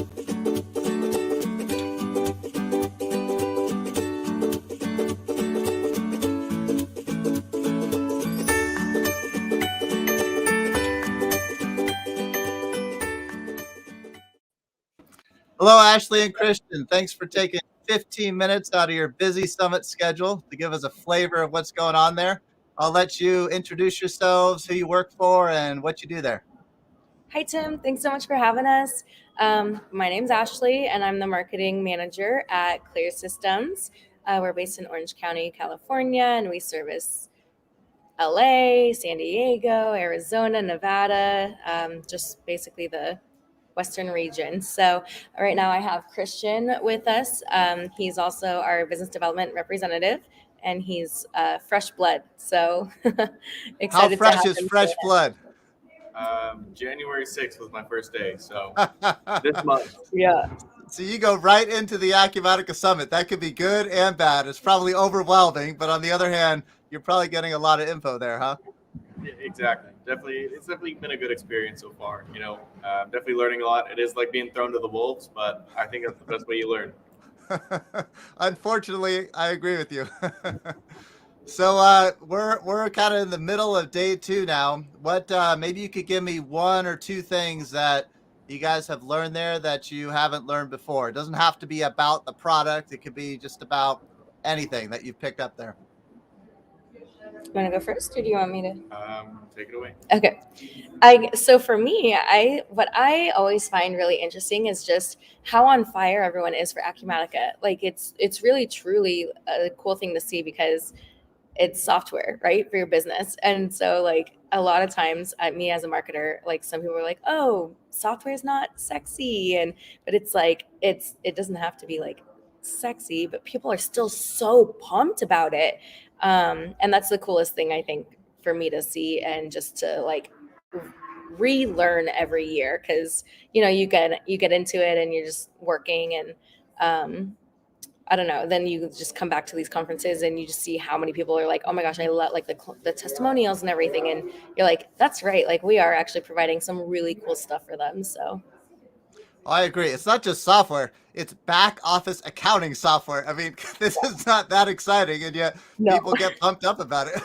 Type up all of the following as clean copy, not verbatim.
Hello, Ashley and Christian. Thanks for taking 15 minutes out of your busy summit schedule to give us a flavor of what's going on there. I'll let you introduce yourselves, who you work for, and what you do there. Hi, Tim. Thanks so much for having us. My name's Ashley, and I'm the marketing manager at Clear Systems. We're based in Orange County, California, and we service LA, San Diego, Arizona, Nevada, just basically the Western region. So right now I have Christian with us. He's also our business development representative, and he's fresh blood. So How excited to fresh have is him fresh join us. blood? January 6th was my first day, so this month. Yeah. So you go right into the Acumatica Summit. That could be good and bad. It's probably overwhelming, but on the other hand, you're probably getting a lot of info there, huh? Yeah, exactly. It's definitely been a good experience so far. Definitely learning a lot. It is like being thrown to the wolves, but I think that's the best way you learn. Unfortunately, I agree with you. So we're kind of in the middle of day 2 now. What maybe you could give me one or two things that you guys have learned there that you haven't learned before. It doesn't have to be about the product. It could be just about anything that you've picked up there. You want to go first, or do you want me to? Take it away. Okay. So for me, what I always find really interesting is just how on fire everyone is for Acumatica. Like it's really truly a cool thing to see because it's software, right, for your business. And so like a lot of times me as a marketer, like some people are like, oh, software is not sexy. But it's like, it doesn't have to be like sexy, but people are still so pumped about it. And that's the coolest thing I think for me to see, and just to like relearn every year. Cause you get into it and you're just working, and I don't know. Then you just come back to these conferences and you just see how many people are like, oh my gosh, I love like the testimonials and everything. And you're like, that's right. Like we are actually providing some really cool stuff for them. So I agree. It's not just software, it's back office accounting software. I mean, this is not that exciting, and yet no, people get pumped up about it.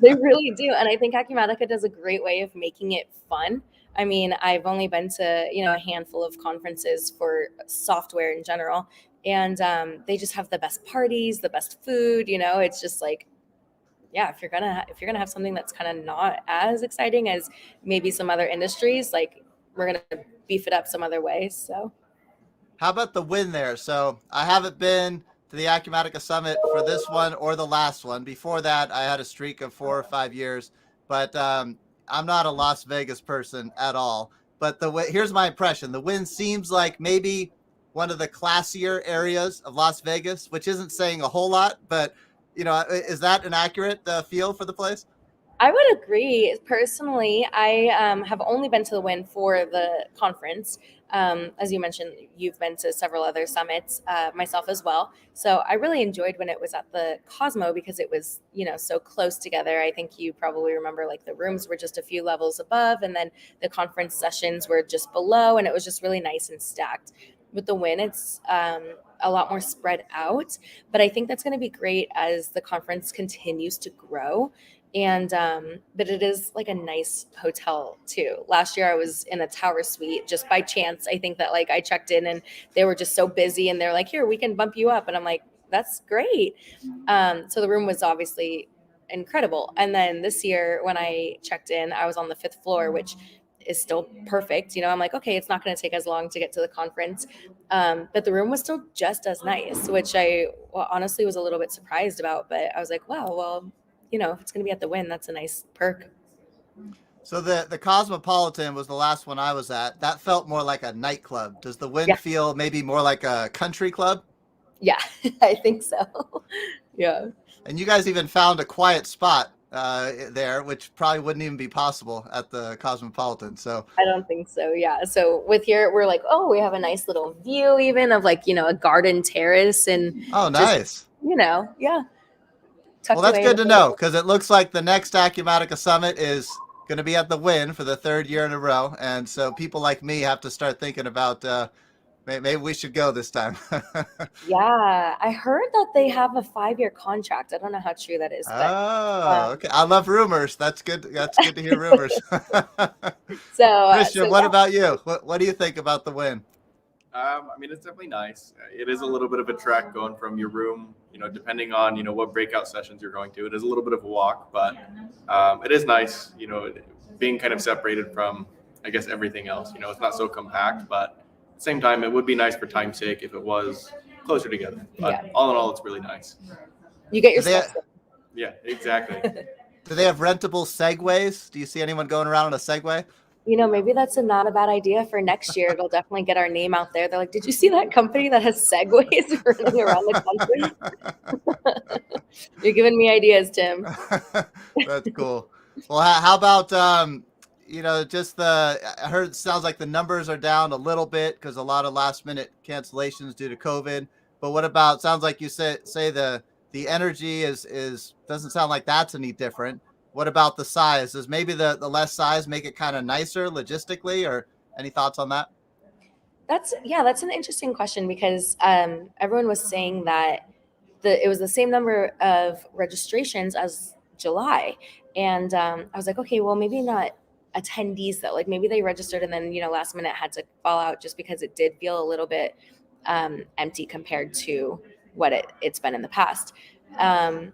they really do. And I think Acumatica does a great way of making it fun. I mean, I've only been to, a handful of conferences for software in general. And they just have the best parties, the best food. It's just like, yeah, if you're gonna have something that's kind of not as exciting as maybe some other industries, like we're gonna beef it up some other ways. So How about the win there? So I haven't been to the Acumatica Summit for this one or the last one. Before that, I had a streak of 4 or 5 years, but I'm not a Las Vegas person at all. But here's my impression: the win seems like maybe one of the classier areas of Las Vegas, which isn't saying a whole lot, but is that an accurate feel for the place? I would agree. Personally, I have only been to the Win for the conference. As you mentioned, you've been to several other summits, myself as well. So I really enjoyed when it was at the Cosmo because it was, so close together. I think you probably remember like the rooms were just a few levels above, and then the conference sessions were just below, and it was just really nice and stacked. With the Win, it's a lot more spread out, but I think that's going to be great as the conference continues to grow. And but it is like a nice hotel too. Last year I was in a tower suite just by chance. I think that like I checked in and they were just so busy, and they're like, here, we can bump you up, and I'm like, that's great. So the room was obviously incredible. And then this year when I checked in, I was on the 5th floor, which is still perfect. I'm like, okay, it's not going to take as long to get to the conference. But the room was still just as nice, which I honestly was a little bit surprised about. But I was like, wow, well, if it's going to be at the Win, that's a nice perk. So the Cosmopolitan was the last one I was at. That felt more like a nightclub. Does the Win Yeah. feel maybe more like a country club? Yeah, I think so. Yeah. And you guys even found a quiet spot there, which probably wouldn't even be possible at the Cosmopolitan. So I don't think so. Yeah. So with here, we're like, oh, we have a nice little view even of like, a garden terrace, and oh, nice. Yeah. Well, that's good to know, because it looks like the next Acumatica Summit is going to be at the Win for the 3rd year in a row. And so people like me have to start thinking about Maybe we should go this time. Yeah, I heard that they have a 5-year contract. I don't know how true that is, but Oh, um, okay. I love rumors. That's good. That's good to hear rumors. so Christian, what yeah, about you? What do you think about the win? I mean, it's definitely nice. It is a little bit of a trek going from your room, depending on, what breakout sessions you're going to. It is a little bit of a walk, but it is nice, being kind of separated from, I guess, everything else. It's not so compact, but at the same time, it would be nice for time's sake if it was closer together. But yeah, all in all, it's really nice. you get Do your they steps in. Yeah, exactly. do they have rentable segways? Do you see anyone going around on a Segway? Maybe that's not a bad idea for next year. It'll definitely get our name out there. They're like, did you see that company that has segways running around the conference? You're giving me ideas, Tim. That's cool. Well, how about just I heard it sounds like the numbers are down a little bit because a lot of last minute cancellations due to COVID. But what about, sounds like you say the energy is doesn't sound like that's any different. What about the size? Does maybe the less size make it kind of nicer logistically, or any thoughts on that? That's an interesting question because everyone was saying that it was the same number of registrations as July, and I was like, okay, well maybe not attendees though. Like maybe they registered and then last minute had to fall out just because it did feel a little bit empty compared to what it's been in the past. Um,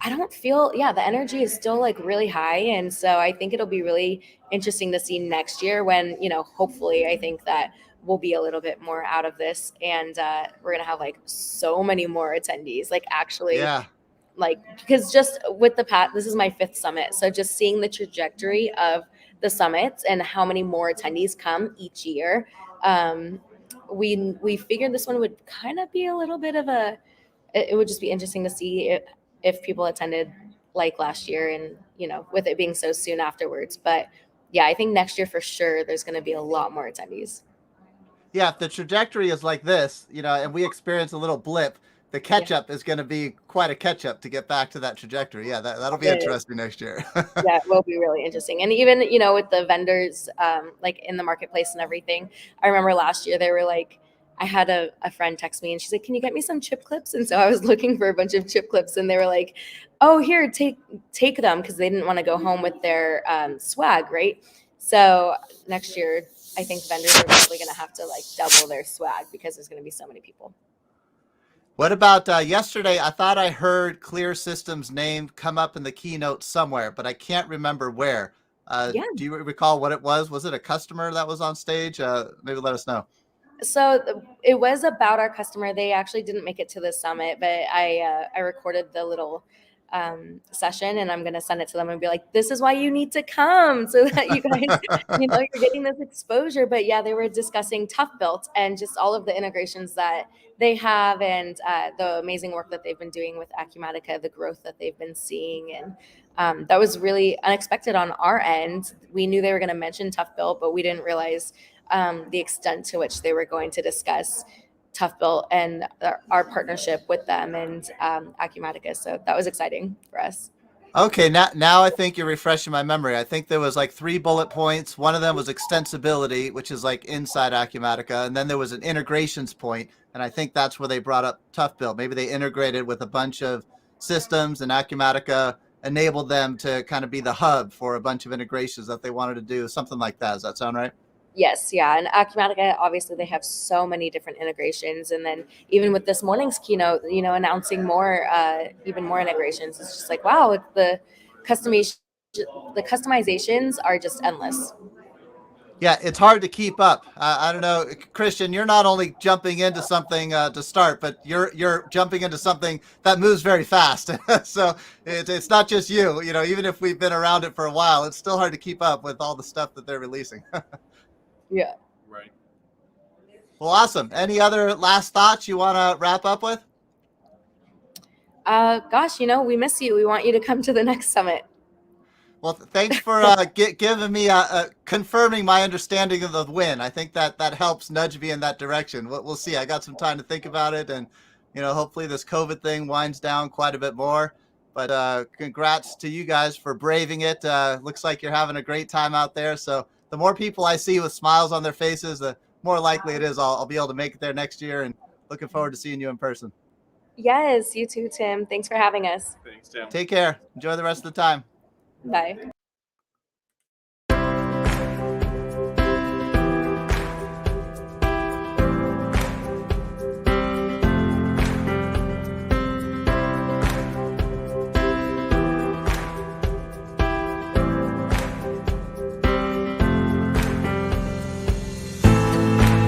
I don't feel, yeah, the energy is still like really high. And so I think it'll be really interesting to see next year when, hopefully I think that we'll be a little bit more out of this and we're going to have like so many more attendees, like actually Yeah. like, because just with this is my 5th summit. So just seeing the trajectory of the summits and how many more attendees come each year. We figured this one would kind of be a little bit of it would just be interesting to see if people attended like last year and with it being so soon afterwards. But yeah, I think next year for sure there's going to be a lot more attendees. Yeah, if the trajectory is like this, and we experience a little blip, the Yeah, catch up is going to be quite a catch up to get back to that trajectory. Yeah, that'll be it is. interesting next year. Yeah, it will be really interesting. And even with the vendors like in the marketplace and everything, I remember last year they were like, I had a friend text me and she's like, can you get me some chip clips? And so I was looking for a bunch of chip clips and they were like, oh, here, take them, because they didn't want to go home with their swag, right? So next year I think vendors are probably going to have to like double their swag because there's going to be so many people. What about yesterday? I thought I heard Clear Systems' name come up in the keynote somewhere, but I can't remember where. Yeah. Do you recall what it was? Was it a customer that was on stage? Maybe let us know. So it was about our customer. They actually didn't make it to the summit, but I recorded the little session and I'm going to send it to them and be like, this is why you need to come so that you guys, you're getting this exposure. But yeah, they were discussing Tough Built and just all of the integrations that they have and the amazing work that they've been doing with Acumatica, the growth that they've been seeing. And that was really unexpected on our end. We knew they were going to mention Tough Built, but we didn't realize the extent to which they were going to discuss Tough Built and our partnership with them and Acumatica. So that was exciting for us. Okay, now I think you're refreshing my memory. I think there was like 3 bullet points. One of them was extensibility, which is like inside Acumatica, and then there was an integrations point, and I think that's where they brought up Tough Built. Maybe they integrated with a bunch of systems, and Acumatica enabled them to kind of be the hub for a bunch of integrations that they wanted to do, something like that. Does that sound right? Yes, yeah. And Acumatica, obviously, they have so many different integrations. And then even with this morning's keynote, announcing more, even more integrations, it's just like, wow, the customizations are just endless. Yeah, it's hard to keep up. I don't know, Christian. You're not only jumping into something to start, but you're jumping into something that moves very fast. So it's not just you. Even if we've been around it for a while, it's still hard to keep up with all the stuff that they're releasing. Yeah. Right. Well, awesome. Any other last thoughts you want to wrap up with? Gosh, we miss you. We want you to come to the next summit. Well, thanks for giving me confirming my understanding of the win. I think that helps nudge me in that direction. We'll see. I got some time to think about it, and hopefully this COVID thing winds down quite a bit more. But congrats to you guys for braving it. Looks like you're having a great time out there. So the more people I see with smiles on their faces, the more likely it is I'll be able to make it there next year, and looking forward to seeing you in person. Yes, you too, Tim. Thanks for having us. Thanks, Tim. Take care. Enjoy the rest of the time. Bye.